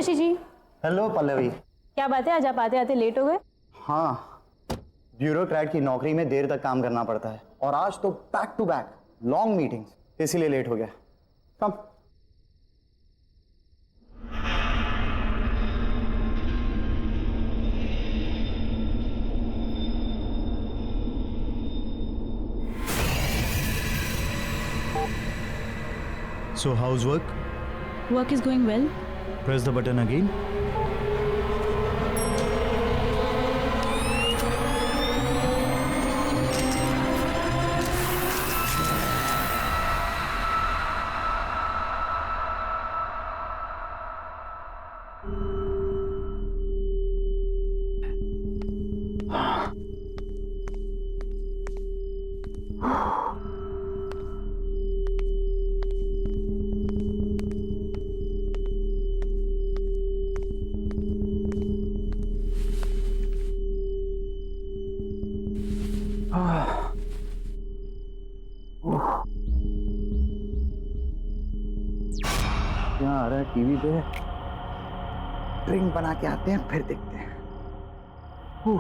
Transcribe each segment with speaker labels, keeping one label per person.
Speaker 1: शशि जी।
Speaker 2: Hello Pallavi.
Speaker 1: क्या बात है, आज आप आते आते लेट हो गए?
Speaker 2: हाँ, ब्यूरोक्रेट की नौकरी में देर तक काम करना पड़ता है और आज तो back to back long meetings, इसीलिए लेट हो गया। कम।
Speaker 3: So how's work?
Speaker 1: Work is going well.
Speaker 3: Press the button again.
Speaker 2: क्या आ रहा है टीवी पे? ड्रिंक बना के आते हैं फिर देखते हैं।
Speaker 3: Huh?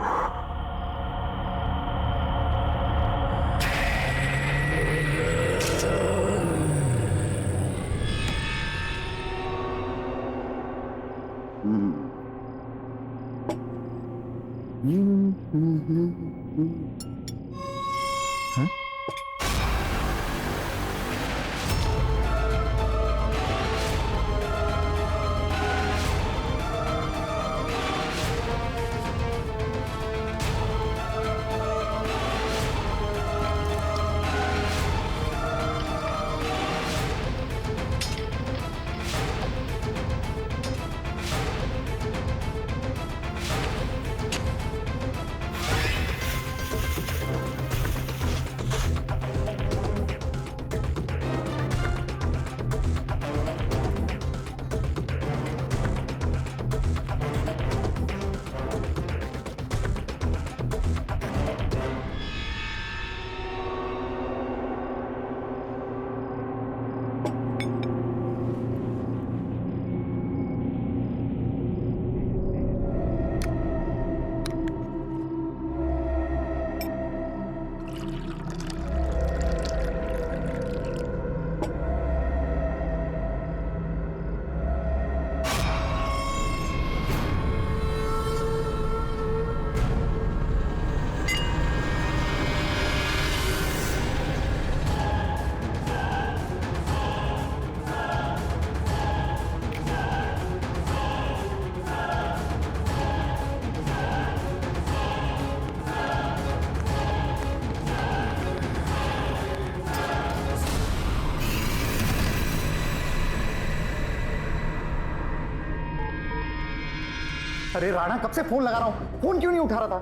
Speaker 2: अरे राणा, कब से फोन लगा रहा हूं, फोन क्यों नहीं उठा रहा था?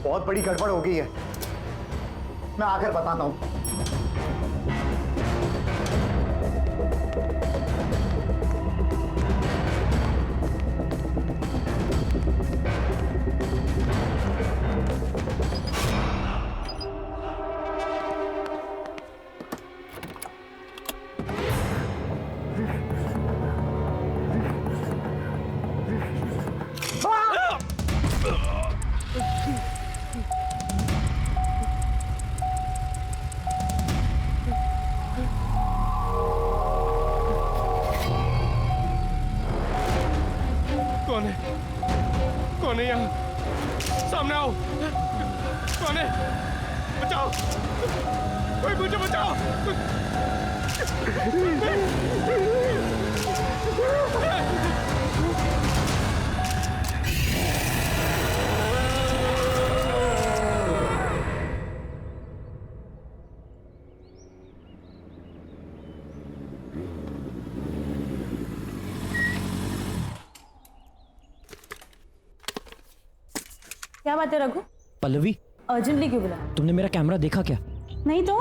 Speaker 2: बहुत बड़ी गड़बड़ हो गई है, मैं आकर बताता हूं।
Speaker 4: कौन है यहाँ? सामने आओ। कौन है? बचाओ, कोई मुझे बचाओ।
Speaker 1: क्या बात है रघु?
Speaker 5: पल्लवी,
Speaker 1: अर्जेंटली क्यों बुला?
Speaker 5: तुमने मेरा कैमरा देखा क्या?
Speaker 1: नहीं तो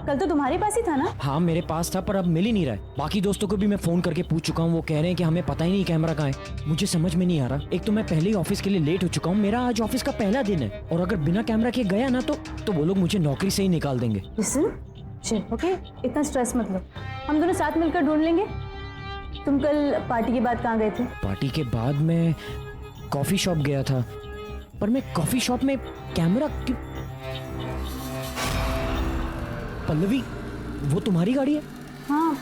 Speaker 1: कल तो तुम्हारे पास ही था ना?
Speaker 5: हाँ मेरे पास था, पर अब मिल ही नहीं रहा है। बाकी दोस्तों को भी मैं फोन करके पूछ चुका हूँ, वो कह रहे हैं कि हमें पता ही नहीं कैमरा कहाँ है। मुझे समझ में नहीं आ रहा। एक तो मैं पहले ही ऑफिस के लिए लेट हो चुका हूँ, मेरा आज ऑफिस का पहला दिन है, और अगर बिना कैमरा के गया ना तो वो लोग मुझे नौकरी से ही निकाल देंगे।
Speaker 1: ओके, इतना स्ट्रेस मत लो, हम दोनों साथ मिलकर ढूंढ लेंगे। तुम कल पार्टी के बाद कहाँ गए थे?
Speaker 5: पार्टी के बाद मैं कॉफी शॉप गया था, पर मैं कॉफी शॉप में कैमरा क्यों? पल्लवी, वो तुम्हारी गाड़ी है?
Speaker 1: हाँ।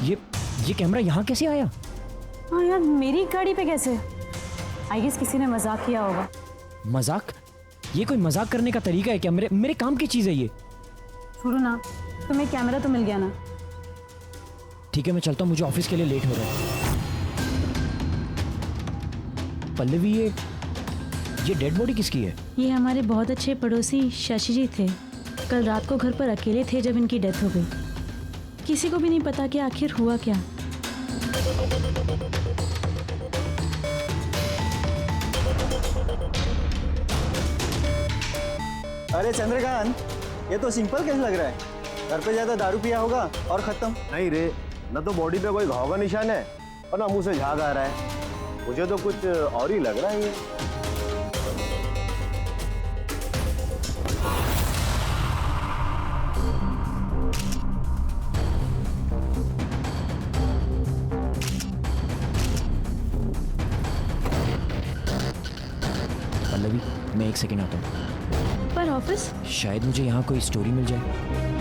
Speaker 5: ये कैमरा यहाँ कैसे आया?
Speaker 1: हाँ यार, मेरी गाड़ी पे कैसे? आई गेस किसी ने मजाक किया होगा।
Speaker 5: मजाक? ये कोई मजाक करने का तरीका है क्या? मेरे काम की चीज है ये।
Speaker 1: छोड़ो ना, तुम्हें कैमरा तो मिल गया ना।
Speaker 5: ठीक है, मैं चलता हूँ, मुझे ऑफिस के लिए लेट हो रहा है। पल्लवी, ये डेड बॉडी किसकी है?
Speaker 1: ये हमारे बहुत अच्छे पड़ोसी शशि जी थे। कल रात को घर पर अकेले थे जब इनकी डेथ हो गई। किसी को भी नहीं पता कि आखिर हुआ क्या।
Speaker 2: अरे चंद्रकांत, ये तो सिंपल केस लग रहा है। घर पे ज्यादा दारू पिया होगा और खत्म।
Speaker 6: नहीं रे, न तो बॉडी पे कोई घाव का निशान है और ना मुंह से झाग आ रहा है। मुझे तो कुछ और ही लग रहा है ये।
Speaker 5: पल्लवी, मैं 1 सेकेंड आता हूँ।
Speaker 1: पर ऑफिस?
Speaker 5: शायद मुझे यहाँ कोई स्टोरी मिल जाए।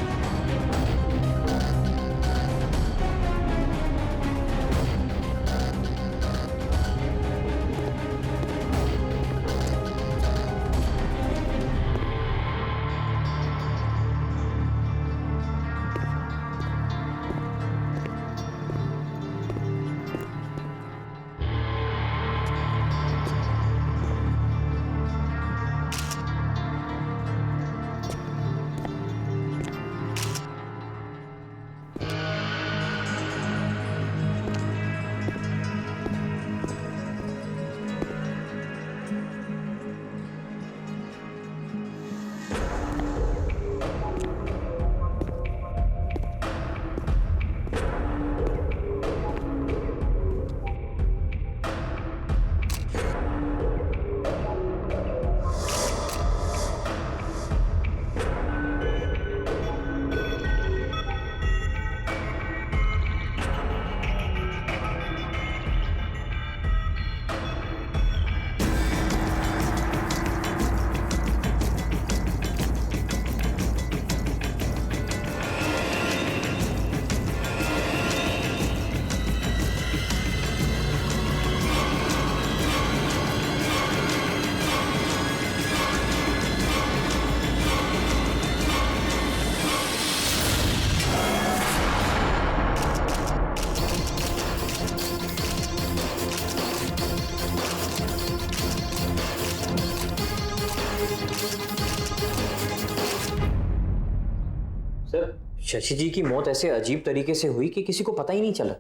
Speaker 7: सर, शशि जी की मौत ऐसे अजीब तरीके से हुई कि किसी को पता ही नहीं चला।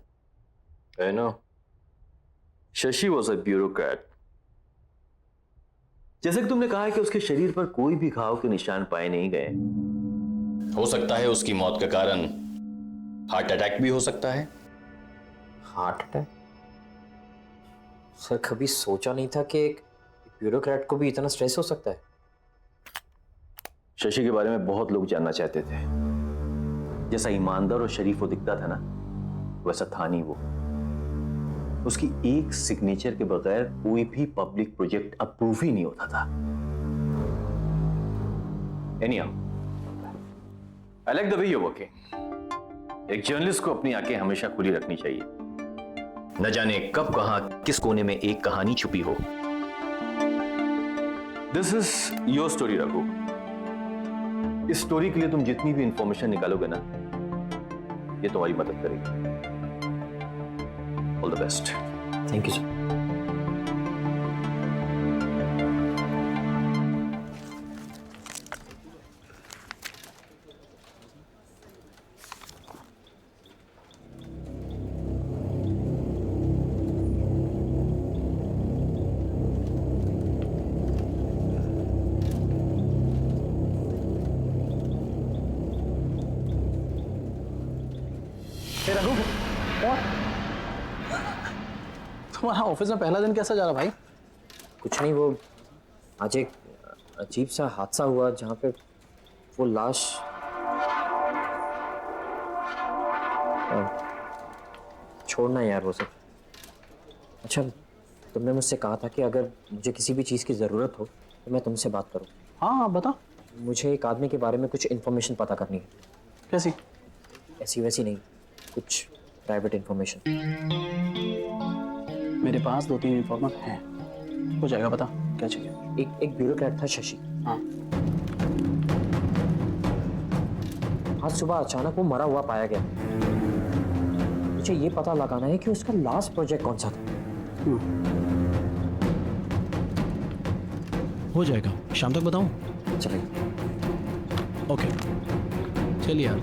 Speaker 8: I know. Shashi was a bureaucrat. जैसे कि तुमने कहा है कि उसके शरीर पर कोई भी घाव के निशान पाए नहीं गए।
Speaker 9: हो सकता है उसकी मौत का कारण हार्ट अटैक भी हो सकता है।
Speaker 7: Heart attack? सर, कभी सोचा नहीं था कि एक ब्यूरोक्रेट को भी इतना स्ट्रेस हो सकता है।
Speaker 8: शशि के बारे में बहुत लोग जानना चाहते थे। जैसा ईमानदार और शरीफ वो दिखता था ना, वैसा था नहीं वो। उसकी एक सिग्नेचर के बगैर कोई भी पब्लिक प्रोजेक्ट अप्रूव ही नहीं होता था। Anyhow, I like the way you're working. एक जर्नलिस्ट को अपनी आंखें हमेशा खुली रखनी चाहिए। न जाने कब कहां किस कोने में एक कहानी छुपी हो। This is your story Raghu. इस स्टोरी के लिए तुम जितनी भी इंफॉर्मेशन निकालोगे ना, ये तुम्हारी मदद करेगी। All the best.
Speaker 7: Thank you sir.
Speaker 10: Raghu, और तुम्हारा ऑफिस में पहला दिन कैसा जा रहा भाई?
Speaker 7: कुछ नहीं, वो आज एक अजीब सा हादसा हुआ जहाँ पे वो लाश छोड़ना यार वो सब। अच्छा, तुमने मुझसे कहा था कि अगर मुझे किसी भी चीज़ की ज़रूरत हो तो मैं तुमसे बात करूं।
Speaker 10: हाँ बता।
Speaker 7: मुझे एक आदमी के बारे में कुछ इन्फॉर्मेशन पता करनी है।
Speaker 10: कैसी?
Speaker 7: ऐसी वैसी नहीं, कुछ प्राइवेट इन्फॉर्मेशन।
Speaker 10: मेरे पास 2-3 इन्फॉर्मर हैं, हो जाएगा। बता क्या चाहिए।
Speaker 7: एक ब्यूरोक्रेट था शशि।
Speaker 10: हाँ।
Speaker 7: आज सुबह अचानक वो मरा हुआ पाया गया। मुझे ये पता लगाना है कि उसका लास्ट प्रोजेक्ट कौन सा था।
Speaker 10: हो जाएगा, शाम तक बताऊं?
Speaker 7: चलिए।
Speaker 10: ओके चलिए यार।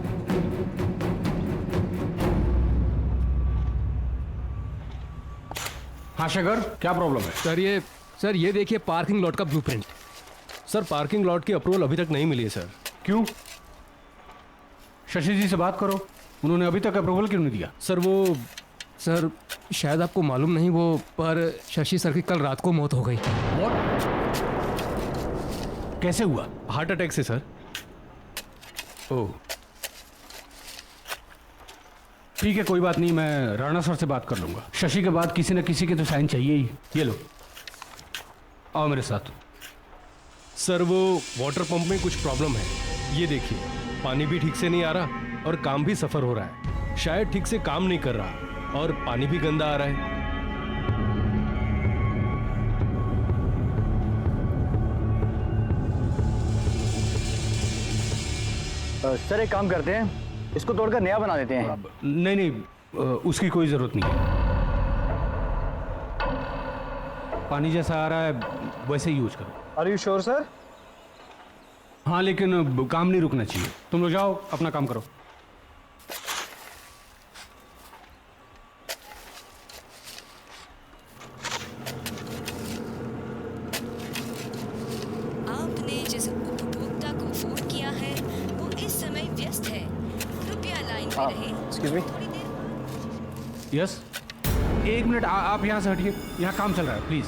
Speaker 11: हाँ शेखर, क्या प्रॉब्लम है?
Speaker 4: सर ये देखिए पार्किंग लॉट का ब्लूप्रिंट। सर पार्किंग लॉट की अप्रूवल अभी तक नहीं मिली है सर।
Speaker 11: क्यों? शशि जी से बात करो, उन्होंने अभी तक अप्रूवल क्यों नहीं दिया?
Speaker 4: सर शायद आपको मालूम नहीं वो, पर शशि सर की कल रात को मौत हो गई।
Speaker 11: What? कैसे हुआ?
Speaker 4: हार्ट अटैक से सर।
Speaker 11: ओह ठीक है, कोई बात नहीं, मैं राणा सर से बात कर लूंगा। शशि के बाद किसी न किसी के तो साइन चाहिए ही। ये लो, आओ मेरे साथ।
Speaker 4: सर वो वाटर पंप में कुछ प्रॉब्लम है। ये देखिए, पानी भी ठीक से नहीं आ रहा और काम भी सफर हो रहा है। शायद ठीक से काम नहीं कर रहा और पानी भी गंदा आ रहा है।
Speaker 2: सर एक काम करते हैं, इसको तोड़कर नया बना देते हैं।
Speaker 11: नहीं, उसकी कोई जरूरत नहीं है। पानी जैसा आ रहा है वैसे ही यूज करो।
Speaker 2: Are you sure sir?
Speaker 11: हाँ लेकिन काम नहीं रुकना चाहिए। तुम लोग जाओ, अपना काम करो।
Speaker 12: आपने जिस उपभोक्ता को फोन किया है वो इस समय व्यस्त है, कृपया लाइन पे रहें।
Speaker 2: Excuse me.
Speaker 11: यस, एक मिनट, आप यहाँ से हटिए, यहाँ काम चल रहा है, प्लीज।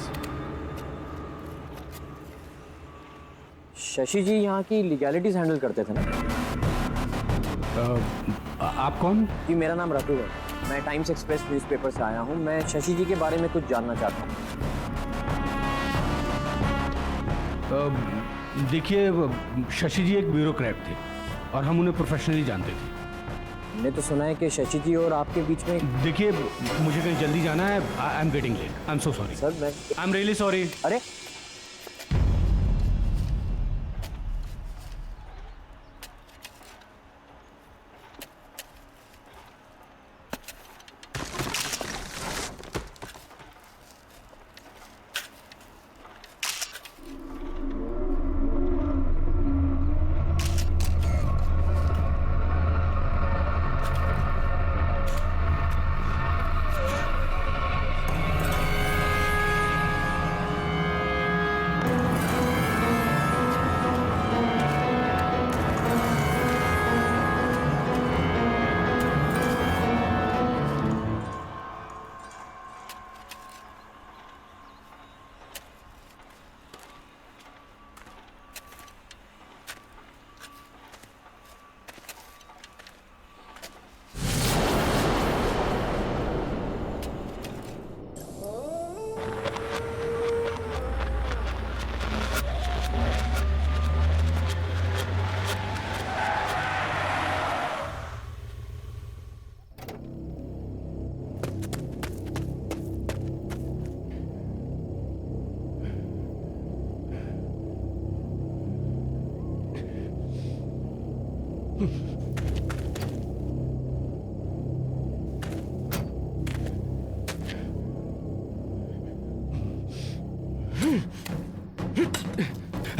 Speaker 7: शशि जी यहाँ की लीगैलिटीज हैंडल करते थे ना?
Speaker 11: आप कौन?
Speaker 7: जी मेरा नाम रघु है, मैं टाइम्स एक्सप्रेस न्यूज़पेपर से आया हूँ। मैं शशि जी के बारे में कुछ जानना चाहता हूँ।
Speaker 11: देखिए, शशि जी एक ब्यूरोक्रेट थे और हम उन्हें प्रोफेशनली जानते थे।
Speaker 7: मैंने तो सुना है कि शशि जी और आपके बीच में।
Speaker 11: देखिए, मुझे कहीं जल्दी जाना है। I am getting late, I am so sorry
Speaker 7: sir. मैं
Speaker 11: आई एम रियली सॉरी।
Speaker 7: अरे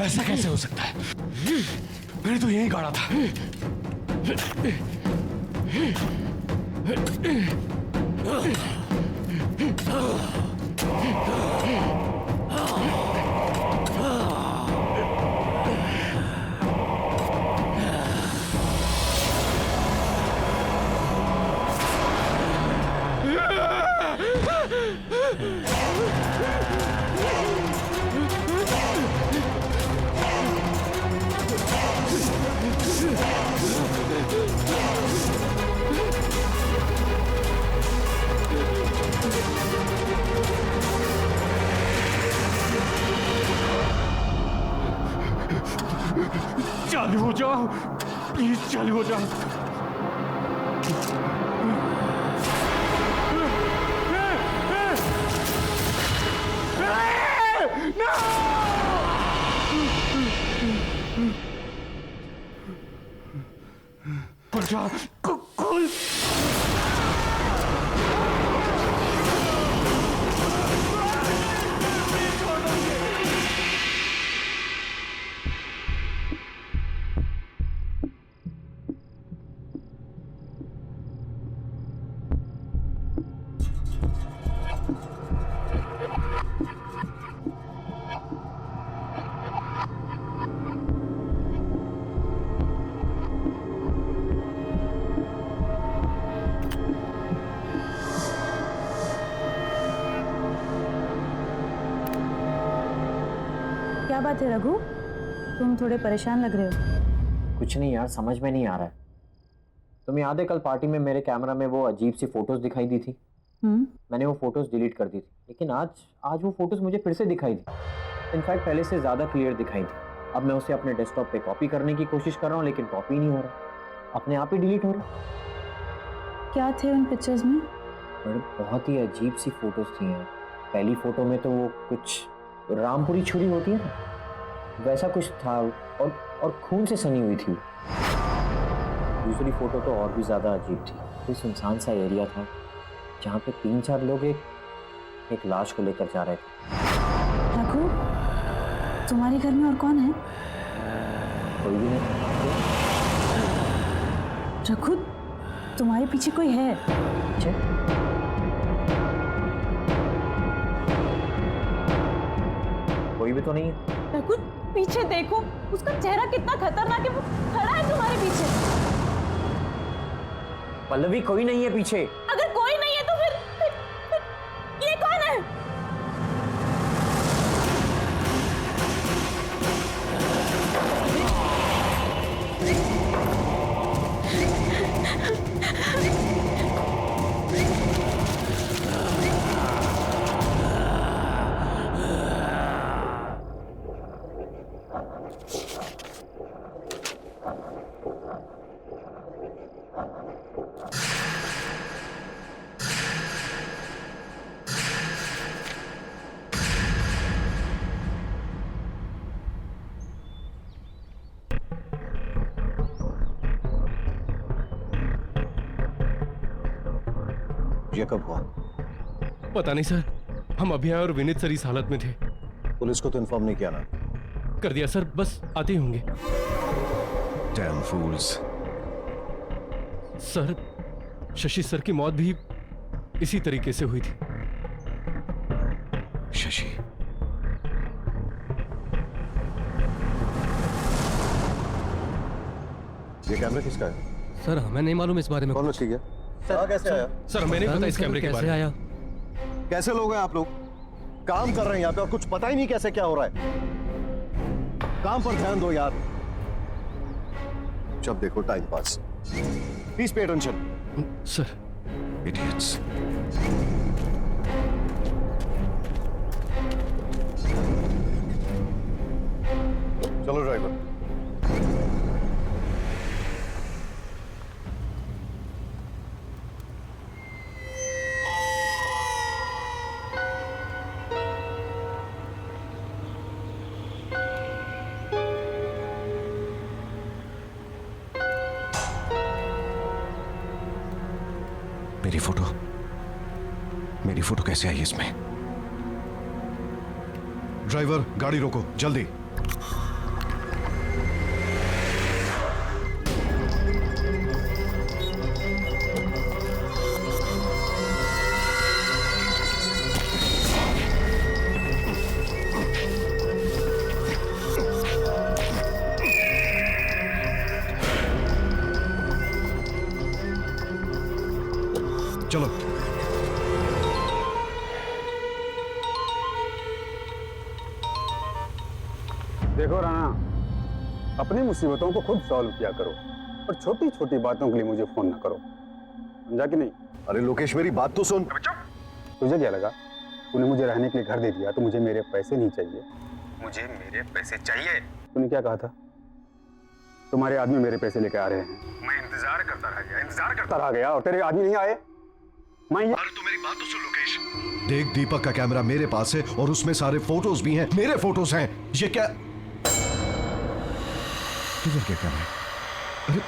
Speaker 11: ऐसा कैसे हो सकता है? मैंने तो यही गाड़ा था। चालू हो जाओ, प्लीज चालू हो जाओ। खुल जा, खुल।
Speaker 1: क्या बात है रघु, तुम थोड़े परेशान लग रहे हो।
Speaker 7: कुछ नहीं यार, समझ में नहीं आ रहा है। तुम्हें याद है कल पार्टी में मेरे कैमरा में वो अजीब सी फोटोज दिखाई दी थी? मैंने वो फोटोज डिलीट कर दी थी, लेकिन आज वो फोटोज मुझे फिर से दिखाई दी। इनफैक्ट पहले से ज़्यादा क्लियर दिखाई दी। अब मैं उसे अपने डेस्कटॉप पे कॉपी करने की कोशिश कर रहा हूँ, लेकिन कॉपी नहीं हो रहा, अपने आप ही डिलीट हो रहा।
Speaker 1: क्या थे उन पिक्चर्स में?
Speaker 7: बहुत ही अजीब सी फोटोज थी यार। पहली फोटो में तो वो कुछ रामपुरी छुरी होती है ना, वैसा कुछ था, और खून से सनी हुई थी। दूसरी फोटो तो और भी ज़्यादा अजीब थी। कोई सुनसान सा एरिया था जहाँ पे 3-4 लोग एक लाश को लेकर जा रहे थे।
Speaker 1: रघु, तुम्हारे घर में और कौन है?
Speaker 7: कोई भी नहीं।
Speaker 1: रघु, तुम्हारे पीछे कोई है?
Speaker 7: कोई भी तो नहीं है।
Speaker 1: रघु, पीछे देखो, उसका चेहरा कितना खतरनाक है, वो खड़ा है तुम्हारे पीछे।
Speaker 7: पल्लवी, कोई नहीं है पीछे।
Speaker 1: अगर कोई नहीं है तो फिर ये कौन है?
Speaker 6: ये कब हुआ?
Speaker 4: पता नहीं सर, हम अभी आए और विनीत सर इस हालत में थे।
Speaker 6: पुलिस को तो इन्फॉर्म नहीं किया ना?
Speaker 4: कर दिया सर, बस आते ही होंगे।
Speaker 6: Damn fools.
Speaker 4: Sir, Shashi sir की मौत भी इसी तरीके से हुई थी।
Speaker 6: शशि, ये कैमरा किसका है?
Speaker 4: सर हमें नहीं मालूम इस बारे में।
Speaker 6: कौन ठीक है? सर कैसे आया?
Speaker 4: सर हमें नहीं पता इस कैमरे के बारे में। आया?
Speaker 6: कैसे लोग हैं आप लोग? काम कर रहे हैं यहाँ पे और कुछ पता ही नहीं कैसे क्या हो रहा है। काम पर ध्यान दो यार। जब देखो time pass. Please pay attention.
Speaker 4: Sir.
Speaker 6: Idiots. चलो ड्राइवर।
Speaker 13: मेरी फोटो कैसे आई इसमें? ड्राइवर, गाड़ी रोको जल्दी। चलो।
Speaker 14: देखो राणा, अपनी मुसीबतों को खुद सॉल्व किया करो और छोटी छोटी बातों के लिए मुझे फोन ना करो, समझा कि नहीं?
Speaker 6: अरे लोकेश, मेरी बात तो सुन।
Speaker 14: तुझे क्या लगा तूने मुझे रहने के लिए घर दे दिया तो मुझे मेरे पैसे नहीं चाहिए? मुझे मेरे पैसे चाहिए। तूने क्या कहा था? तुम्हारे आदमी मेरे पैसे लेके आ रहे हैं। मैं इंतजार करता रह गया और तेरे आदमी नहीं आए। मैं
Speaker 13: तू मेरी बात तो सुन लोकेश। देख, दीपक का कैमरा मेरे पास है और उसमें सारे फोटोज भी हैं, मेरे फोटोज हैं। ये क्या, किधर गया कैमरा? अरे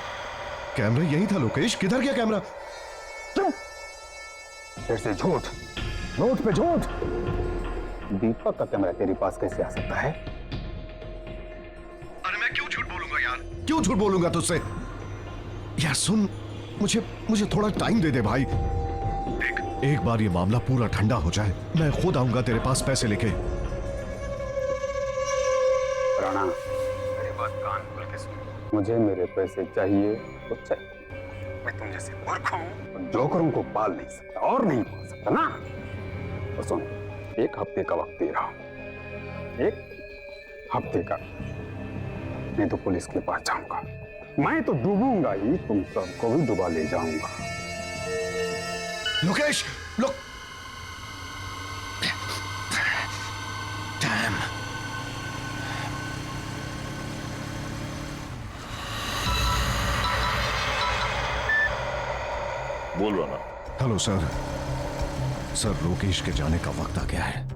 Speaker 13: कैमरा यही था लोकेश, किधर गया कैमरा?
Speaker 14: फिर से झूठ, झूठ पे झूठ। दीपक का कैमरा तेरे पास कैसे आ सकता है?
Speaker 13: अरे मैं क्यों झूठ बोलूंगा यार, क्यों झूठ बोलूंगा तुझसे? यार सुन, मुझे थोड़ा टाइम दे दे भाई। देख, एक बार ये मामला पूरा ठंडा हो जाए, मैं खुद आऊंगा तेरे पास पैसे लेके।
Speaker 14: राणा, मेरी बात कान खोल के सुन। मुझे मेरे पैसे चाहिए तो चाहिए। मैं तुम जैसे मूर्ख हूं और जोकरों को पाल नहीं सकता और नहीं पाल सकता ना। और सुन, 1 हफ्ते का वक्त दे रहा हूं, 1 हफ्ते का। नहीं तो पुलिस के पास जाऊंगा। मैं तो डूबूंगा ही, तुम सबको भी डुबा ले जाऊंगा।
Speaker 13: लोकेश, लोक, डैम।
Speaker 15: बोल रहा ना।
Speaker 13: Hello sir. सर, लोकेश के जाने का वक्त आ गया है,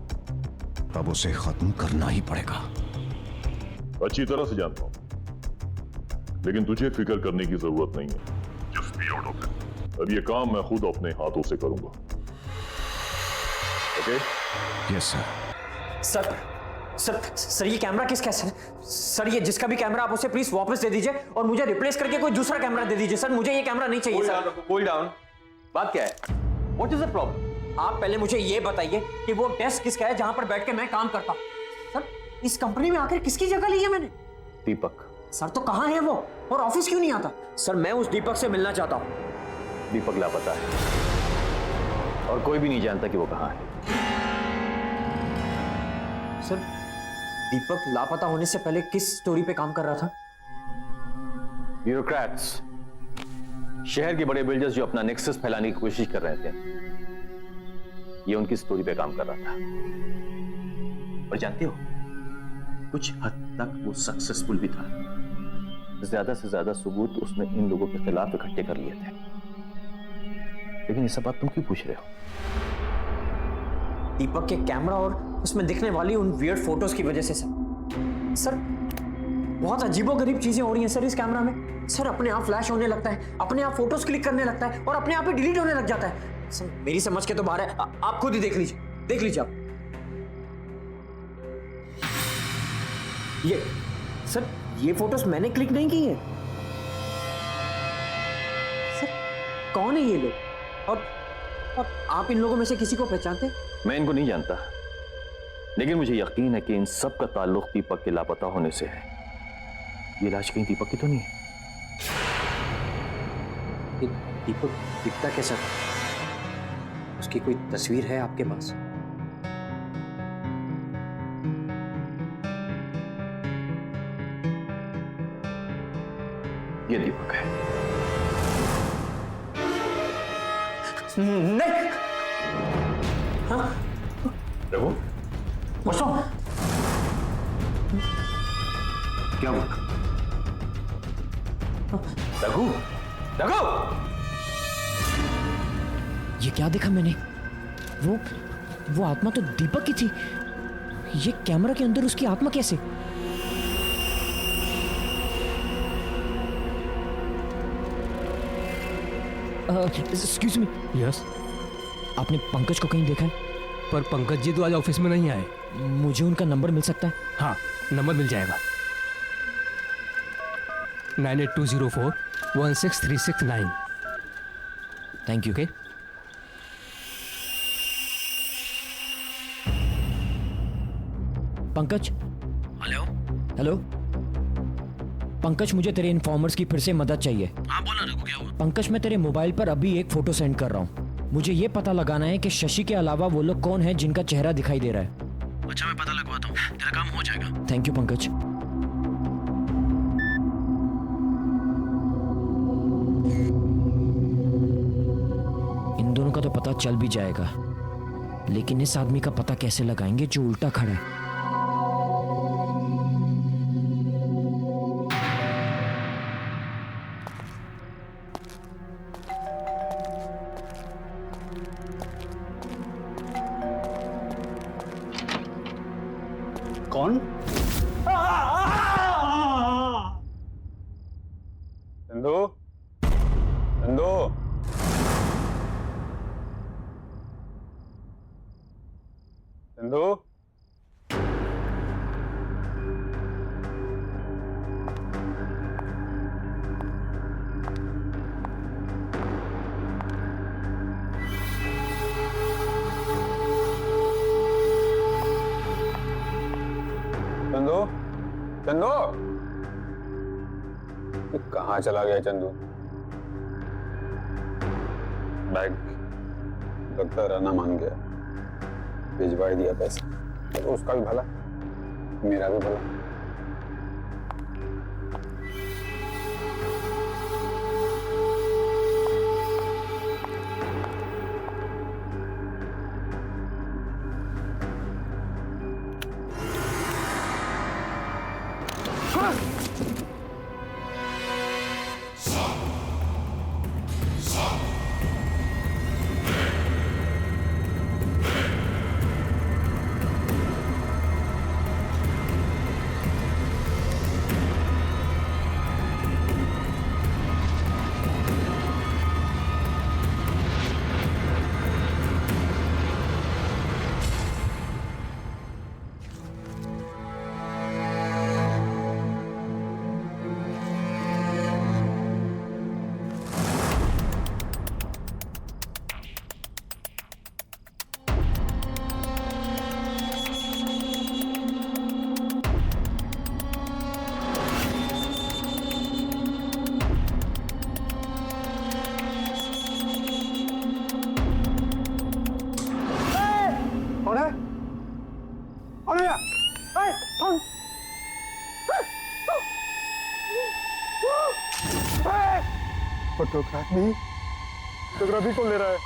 Speaker 13: अब उसे खत्म करना ही पड़ेगा।
Speaker 15: अच्छी तरह से जानता हूं, लेकिन तुझे फिक्र करने की जरूरत नहीं है। Just be out of it. अब ये काम मैं खुद अपने हाथों से करूंगा। Okay?
Speaker 13: Yes sir.
Speaker 5: Sir sir sir ये कैमरा किसका है सर? ये जिसका भी कैमरा आप उसे प्लीज वापस दे दीजिए और मुझे रिप्लेस करके कोई दूसरा कैमरा दे दीजिए सर। मुझे ये कैमरा नहीं चाहिए सर।
Speaker 8: Cool down. बात क्या है? What is the problem?
Speaker 5: आप पहले मुझे ये बताइए कि वो डेस्क किसका है जहां पर बैठ के मैं काम करता हूं? सर, इस कंपनी में आखिर किसकी जगह ली है मैंने?
Speaker 8: दीपक।
Speaker 5: सर तो कहां है वो और ऑफिस क्यों नहीं आता? सर मैं उस दीपक से मिलना चाहता हूं।
Speaker 8: दीपक लापता है और कोई भी नहीं जानता कि वो कहां है।
Speaker 5: सर, दीपक लापता होने से पहले किस स्टोरी पे काम कर रहा था?
Speaker 8: ब्यूरोक्रेट्स, शहर के बड़े बिल्डर्स जो अपना नेक्सस फैलाने की कोशिश कर रहे थे, ये उनकी स्टोरी पे काम कर रहा था। और जानते हो, कुछ हद तक वो सक्सेसफुल भी था। ज्यादा से ज्यादा सबूत उसने इन लोगों के खिलाफ इकट्ठे कर लिए थे। लेकिन ये सब बात तुम क्यों पूछ रहे हो?
Speaker 5: दीपक के कैमरा और उसमें दिखने वाली उन वियर्ड फोटोज की वजह से सर बहुत अजीबोगरीब चीजें हो रही हैं सर इस कैमरा में। सर अपने आप फ्लैश होने लगता है, अपने आप फोटोज क्लिक करने लगता है और अपने आप ही डिलीट होने लग जाता है। सर मेरी समझ के तो बाहर है। आप खुद ही देख लीजिए आप। ये सर, ये फोटोज मैंने क्लिक नहीं की है। सर कौन है ये लोग और आप इन लोगों में से किसी को पहचानते हैं?
Speaker 8: मैं इनको नहीं जानता, लेकिन मुझे यकीन है कि इन सब का ताल्लुक दीपक के लापता होने से है। ये लाश कहीं दीपक की तो नहीं है?
Speaker 5: दीपक दिखता कैसा था? उसकी कोई तस्वीर है आपके पास?
Speaker 8: ये दीपक है।
Speaker 5: नहीं। हाँ?
Speaker 8: रघु, क्या हुआ? रघु, रघु!
Speaker 5: ये क्या देखा मैंने? वो आत्मा तो दीपक की थी। ये कैमरा के अंदर उसकी आत्मा कैसे? Excuse me.
Speaker 4: यस।
Speaker 5: आपने पंकज को कहीं देखा है?
Speaker 4: पर पंकज जी तो आज ऑफिस में नहीं आए।
Speaker 5: मुझे उनका नंबर मिल सकता है?
Speaker 4: हाँ, नंबर मिल जाएगा। 9820416369।
Speaker 5: Thank you. Pankaj. Hello Pankaj, मुझे तेरे इन्फॉर्मर्स की फिर से मदद चाहिए।
Speaker 11: हाँ बोला रघु, क्या हुआ?
Speaker 5: पंकज, मैं तेरे मोबाइल पर अभी एक फोटो सेंड कर रहा हूँ। मुझे ये पता लगाना है कि शशि के अलावा वो लोग कौन है जिनका चेहरा दिखाई दे रहा है।
Speaker 11: अच्छा, मैं पता लगवाता हूँ, तेरा काम हो जाएगा।
Speaker 5: Thank you Pankaj. इन दोनों का तो पता चल भी जाएगा, लेकिन इस आदमी का पता कैसे लगाएंगे जो उल्टा खड़ा है?
Speaker 14: चंदू, ये कहाँ चला गया चंदू? बैग लगता है राना मान गया, भिजवा दिया पैसा। तो उसका भी भला, मेरा भी भला। फोटोग्राफ नहीं, फोटोग्राफी कौन ले रहा है?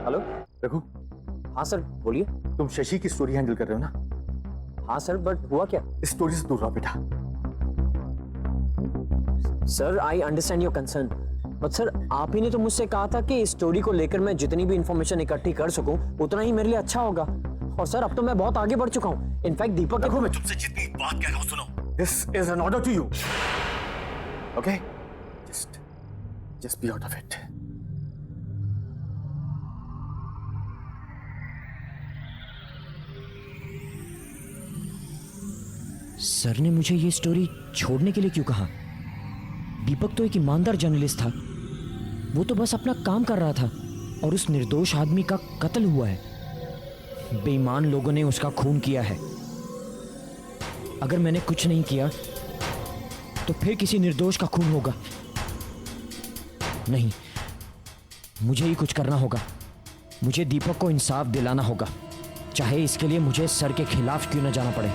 Speaker 7: हेलो
Speaker 2: रघु।
Speaker 7: हाँ सर बोलिए।
Speaker 2: तुम शशि की स्टोरी हैंडल कर रहे हो ना?
Speaker 7: हाँ सर, बट हुआ क्या?
Speaker 2: इस स्टोरी से दूर रहो बेटा।
Speaker 7: Sir I understand your concern, but sir आप ही ने तो मुझसे कहा था कि इस स्टोरी को लेकर मैं जितनी भी इंफॉर्मेशन इकट्ठी कर सकूं उतना ही मेरे लिए अच्छा होगा। और सर अब तो मैं बहुत आगे बढ़ चुका हूं। इनफैक्ट दीपक
Speaker 2: रघु, मैं तुमसे जितनी बात कह रहा हूं सुनो। This is an order to you, okay? Just be out of it.
Speaker 5: Sir ने मुझे ये स्टोरी छोड़ने के लिए क्यों कहा? दीपक तो एक ईमानदार जर्नलिस्ट था, वो तो बस अपना काम कर रहा था और उस निर्दोष आदमी का कत्ल हुआ है। बेईमान लोगों ने उसका खून किया है। अगर मैंने कुछ नहीं किया तो फिर किसी निर्दोष का खून होगा। नहीं, मुझे ही कुछ करना होगा। मुझे दीपक को इंसाफ दिलाना होगा, चाहे इसके लिए मुझे सर के खिलाफ क्यों न जाना पड़े।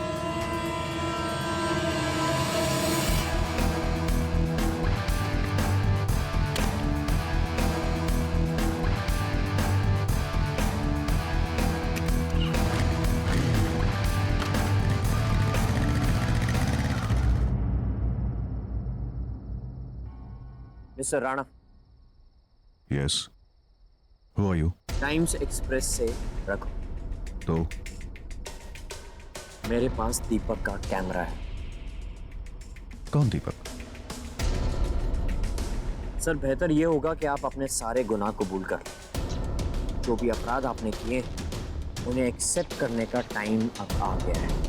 Speaker 7: Mister Rana.
Speaker 13: Yes, who are you?
Speaker 7: Times Express से रखो।
Speaker 13: तो
Speaker 7: मेरे पास दीपक का कैमरा है।
Speaker 13: कौन दीपक?
Speaker 7: सर बेहतर यह होगा कि आप अपने सारे गुनाह कबूल कर लें। जो भी अपराध आपने किए उन्हें एक्सेप्ट करने का टाइम अब आ गया है।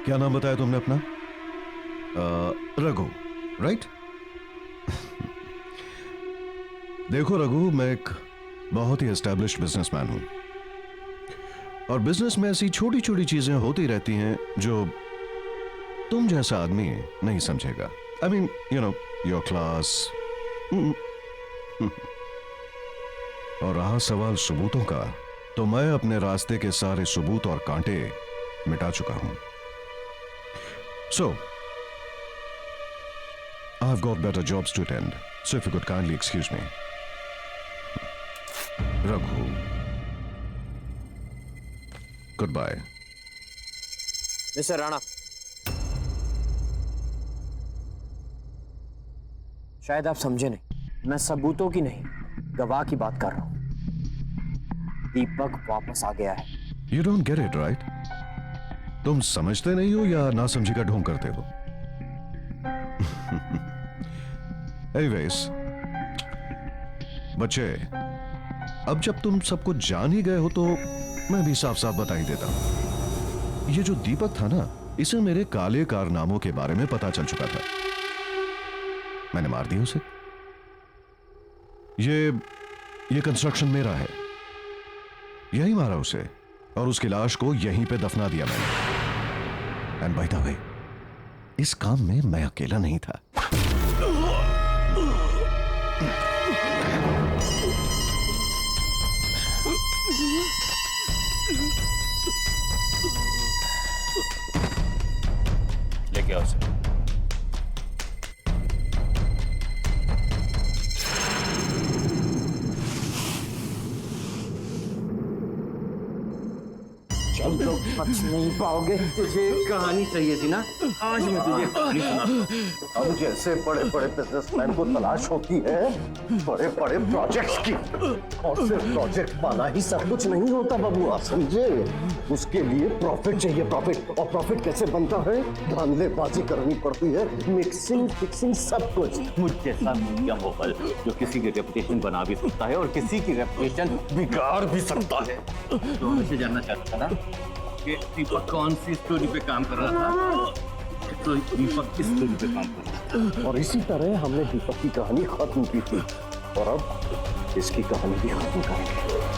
Speaker 13: क्या नाम बताया तुमने अपना? रघु, राइट? देखो रघु, मैं एक बहुत ही एस्टैब्लिश्ड बिजनेसमैन हूं और बिजनेस में ऐसी छोटी छोटी चीजें होती रहती हैं जो तुम जैसा आदमी नहीं समझेगा। I mean, you know, your class, और रहा सवाल सबूतों का, तो मैं अपने रास्ते के सारे सबूत और कांटे मिटा चुका हूं। So, I've got better jobs to attend. So if you could kindly excuse me. Raghu. Goodbye.
Speaker 7: Mister Rana, शायद आप समझे नहीं, मैं सबूतों की नहीं, गवाह की बात कर रहा हूं। दीपक वापस आ गया है।
Speaker 13: You don't get it, right? तुम समझते नहीं हो या ना समझी का ढोंग करते हो? Anyways, बच्चे, अब जब तुम सब कुछ जान ही गए हो तो मैं भी साफ साफ बता ही देता हूं। ये जो दीपक था ना, इसे मेरे काले कारनामों के बारे में पता चल चुका था। मैंने मार दिया उसे। ये कंस्ट्रक्शन मेरा है, यही मारा उसे और उसकी लाश को यहीं पे दफना दिया मैंने। एंड बाय द वे, इस काम में मैं अकेला नहीं था।
Speaker 9: लेके आओ उसे।
Speaker 7: तुम लोग बच नहीं पाओगे।
Speaker 8: तुझे कहानी चाहिए थी ना, आज मैं तुझे कहानी सुनाता हूं।
Speaker 6: हम जैसे बड़े बड़े बिजनेसमैन को तलाश होती है बड़े बड़े प्रोजेक्ट्स की, और सिर्फ प्रोजेक्ट पाना ही सब कुछ नहीं होता बबुआ, समझे? उसके लिए प्रॉफिट चाहिए, प्रॉफिट। और प्रॉफिट कैसे बनता है? धांधलेबाजी करनी पड़ती है, मिक्सिंग फिक्सिंग सब कुछ।
Speaker 8: मुझ जैसा मीडिया मोबाइल जो किसी की रेपुटेशन बना भी सकता है और किसी की रेपुटेशन बिगाड़ भी सकता है। तो मुझे जानना चाहता था ना कि दीपक कौन सी स्टोरी पे काम कर रहा था, तो दीपक किस स्टोरी पे काम कर रहा था।
Speaker 6: और इसी तरह हमने दीपक की कहानी खत्म की थी और अब इसकी कहानी भी खत्म करेंगे।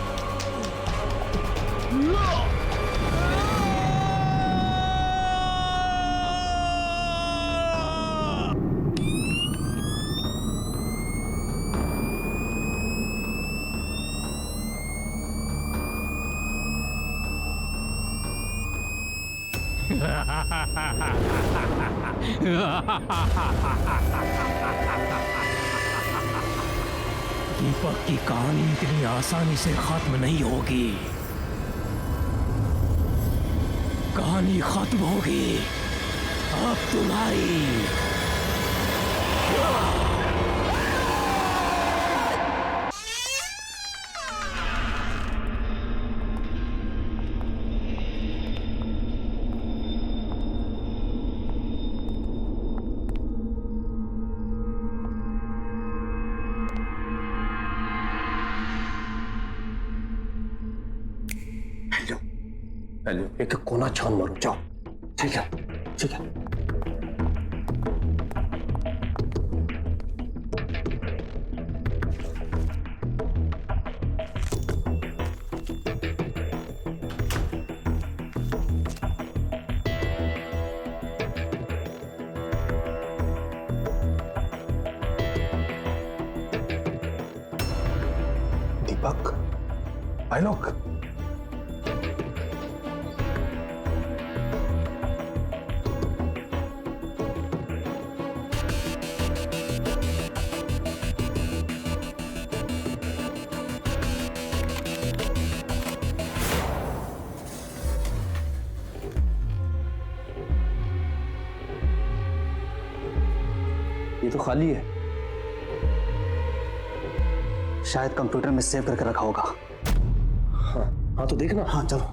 Speaker 5: दीपक की कहानी इतनी आसानी से खत्म नहीं होगी। कहानी खत्म होगी अब तुम्हारी।
Speaker 6: हेलो, एक कोना छान मारो, जाओ। ठीक है, ठीक है। दीपक, आई लोग
Speaker 10: ये तो खाली है, शायद कंप्यूटर में सेव करके रखा होगा।
Speaker 6: हाँ हाँ, तो देखना।
Speaker 10: हाँ चलो।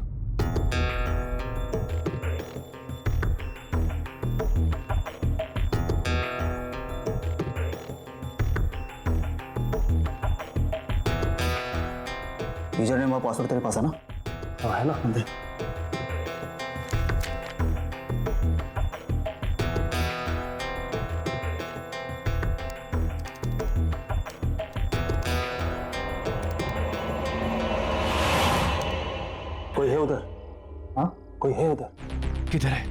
Speaker 10: यूजर नेम और पासवर्ड तेरे पास है ना?
Speaker 6: हाँ है ना।
Speaker 10: दे।
Speaker 6: कोई है उधर?
Speaker 10: हाँ
Speaker 6: कोई है उधर?
Speaker 11: किधर है?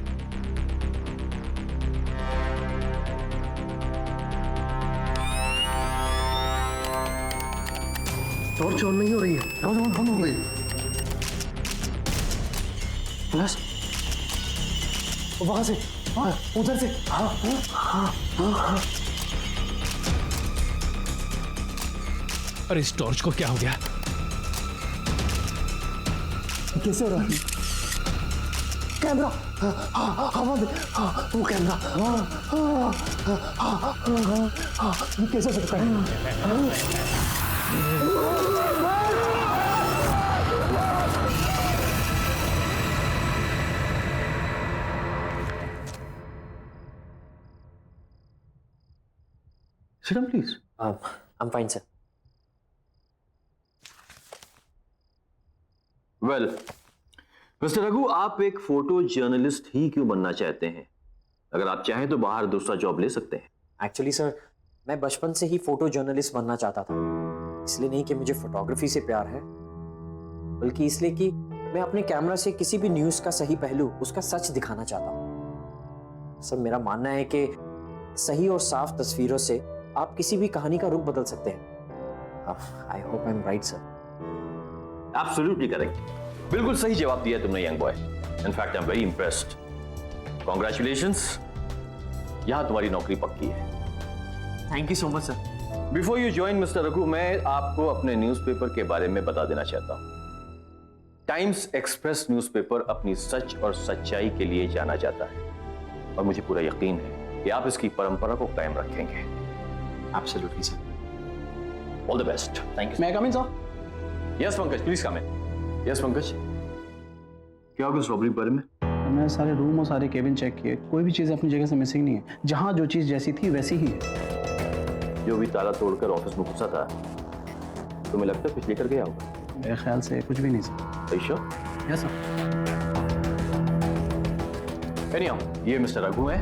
Speaker 6: टॉर्च ऑन नहीं हो रही है। ऑन हो गई।
Speaker 10: प्लस वहां से, उधर से। हाँ।
Speaker 4: अरे इस टॉर्च को क्या हो गया?
Speaker 10: कैसे हो रहा है? कैमरा, वो कैमरा, ये कैसे सकता है?
Speaker 6: Sit down, please.
Speaker 7: I'm fine, sir.
Speaker 8: Well mister Raghu, आप एक फोटो जर्नलिस्ट ही क्यों बनना चाहते हैं? अगर आप चाहें तो बाहर दूसरा जॉब ले सकते हैं।
Speaker 7: एक्चुअली सर, मैं बचपन से ही फोटो जर्नलिस्ट बनना चाहता था। इसलिए नहीं कि मुझे फोटोग्राफी से प्यार है, बल्कि इसलिए कि मैं अपने कैमरा से किसी भी न्यूज़ का सही पहलू, उसका सच दिखाना चाहता हूँ। सर, मेरा मानना है कि सही और साफ तस्वीरों से आप किसी भी कहानी का रुख बदल सकते हैं। I hope I am right sir.
Speaker 8: Absolutely correct, बिल्कुल सही जवाब दिया तुमने young boy. In fact I am very impressed. Congratulations, यहां तुम्हारी नौकरी पक्की है।
Speaker 7: Thank you so much sir.
Speaker 8: Before you join mister Raghu, मैं आपको अपने न्यूज़पेपर के बारे में बता देना चाहता हूं। टाइम्स एक्सप्रेस न्यूज़पेपर अपनी सच और सच्चाई के लिए जाना जाता है, और मुझे पूरा यकीन है कि आप इसकी परंपरा को कायम रखेंगे।
Speaker 7: Absolutely sir.
Speaker 8: All the best. Thank you.
Speaker 10: मैं come in sir?
Speaker 8: Yes Pankaj, please come in. Yes Pankaj, क्या होगा इस रॉबरी के बारे में?
Speaker 10: मैंने सारे रूम और सारे केबिन चेक किए, कोई भी चीज़ अपनी जगह से मिसिंग नहीं है। जहाँ जो चीज़ जैसी थी वैसी ही है।
Speaker 8: जो भी ताला तोड़कर ऑफिस में घुसा था, तुम्हें लगता है कुछ लेकर गया होगा?
Speaker 10: मेरे ख्याल से कुछ भी नहीं sir.
Speaker 8: Sure?
Speaker 10: Yes sir.
Speaker 8: Anyhow, ये मिस्टर रघु हैं।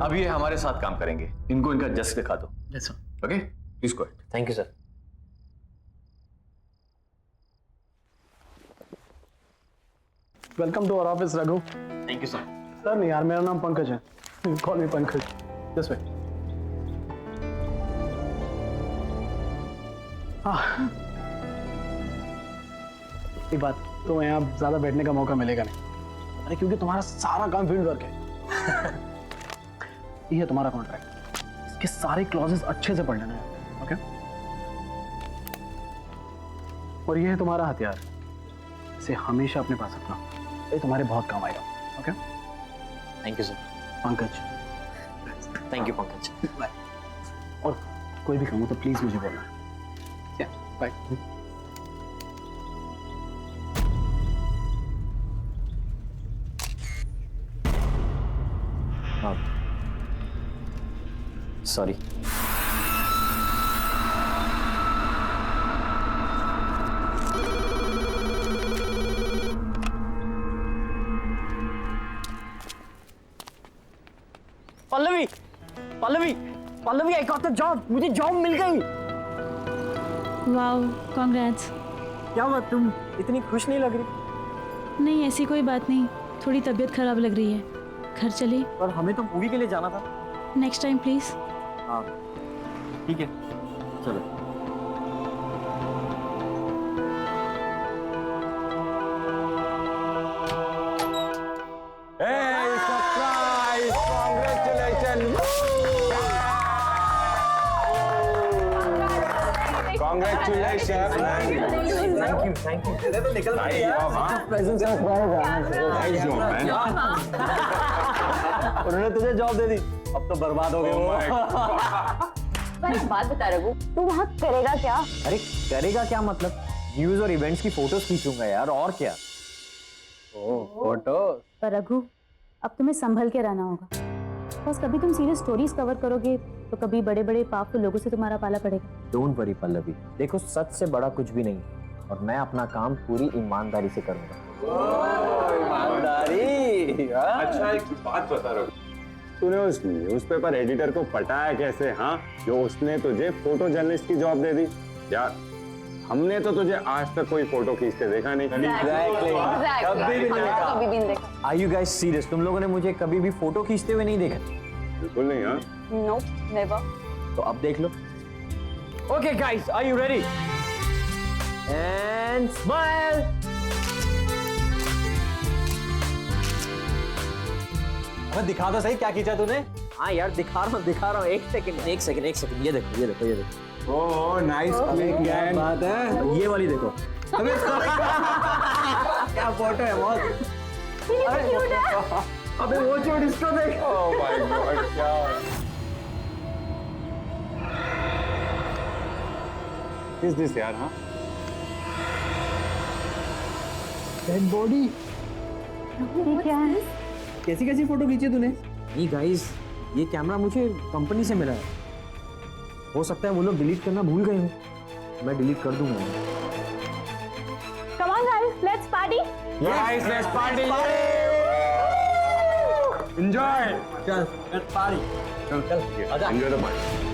Speaker 8: अब ये हमारे साथ काम करेंगे। इनको इनका डेस्क दिखा दो।
Speaker 10: Yes sir.
Speaker 8: Okay, please go ahead.
Speaker 7: Thank you sir.
Speaker 10: Welcome to our office Raghu.
Speaker 7: Thank you sir.
Speaker 10: Sir नहीं यार, मेरा नाम पंकज है। Call me Pankaj. Just wait. एक बात, तो यहाँ ज्यादा बैठने का मौका मिलेगा नहीं। अरे क्योंकि तुम्हारा सारा काम फील्ड वर्क है। ये है तुम्हारा कॉन्ट्रैक्ट, इसके सारे क्लॉजेस अच्छे से पढ़ लेना है। ओके? और ये है तुम्हारा हथियार, इसे हमेशा अपने पास रखना, ये तुम्हारे बहुत काम आएगा। Okay?
Speaker 7: Thank you sir.
Speaker 10: Pankaj.
Speaker 7: Thank you Pankaj.
Speaker 10: Bye. और कोई भी काम हो तो प्लीज मुझे बोलना। Bye.
Speaker 7: Sorry. Pallavi, Pallavi, Pallavi, I got the job. मुझे जॉब मिल गई।
Speaker 1: Wow, congrats.
Speaker 7: क्या बात, तुम इतनी खुश नहीं लग रही?
Speaker 1: नहीं, ऐसी कोई बात नहीं, थोड़ी तबीयत खराब लग रही है। घर चलिए।
Speaker 7: पर हमें तो मूवी के लिए जाना था।
Speaker 1: Next time please.
Speaker 7: हाँ ठीक है, चलो।
Speaker 2: उन्होंने तुझे जॉब दे दी, अब तो बर्बाद हो गए वो।
Speaker 16: एक बात बता रघु, तू वहाँ करेगा क्या?
Speaker 7: अरे करेगा क्या मतलब, न्यूज और इवेंट्स की फोटोज खींचूंगा यार, और क्या।
Speaker 10: फोटो?
Speaker 16: पर रघु, अब तुम्हें संभल के रहना होगा। बस कभी तुम सीरियस स्टोरीज कवर करोगे तो कभी बड़े बड़े पावरफुल लोगों से तुम्हारा पाला पड़ेगा।
Speaker 7: डोंट वरी पल्लवी, देखो सच से बड़ा कुछ भी नहीं, और मैं अपना काम पूरी ईमानदारी से करूंगा।
Speaker 14: ईमानदारी? अच्छा एक बात बता रहा हूँ, तूने उस न्यूज़पेपर एडिटर को पटाया कैसे? हाँ, जो उसने तुझे फोटो जर्नलिस्ट की जॉब दे दी यार। हमने तो तुझे आज तक कोई फोटो खींचते देखा नहीं।
Speaker 7: कभी भी नहीं देखा। Are you guys serious? तुम लोगों ने मुझे कभी भी फोटो खींचते हुए नहीं देखा?
Speaker 14: बिल्कुल नहीं। हाँ,
Speaker 16: नो, नेवर।
Speaker 7: तो अब देख लो। Okay guys, are you ready? And smile.
Speaker 2: अबे दिखा तो सही क्या खींचा तूने।
Speaker 7: हाँ यार दिखा रहा हूँ। एक सेकंड ये देखो।
Speaker 14: ओह नाइस क्लिक यार, बात है।
Speaker 7: ये वाली देखो।
Speaker 14: अबे क्या फोटो है बहुत।
Speaker 7: अबे वो छोड़, इसको देख।
Speaker 14: ओह माय गॉड क्या इज दिस यार। हाँ
Speaker 10: डेड बॉडी।
Speaker 16: ये क्या है?
Speaker 14: कैसी कैसी फोटो खींची तूने?
Speaker 7: नहीं गाइस, ये कैमरा मुझे कंपनी से मिला है। हो सकता है वो लोग डिलीट करना भूल गए हो। मैं डिलीट कर दूंगा।
Speaker 16: Come on guys, let's party.
Speaker 14: Guys, let's party. Enjoy.
Speaker 7: चल, let's party.
Speaker 14: चल, enjoy the party.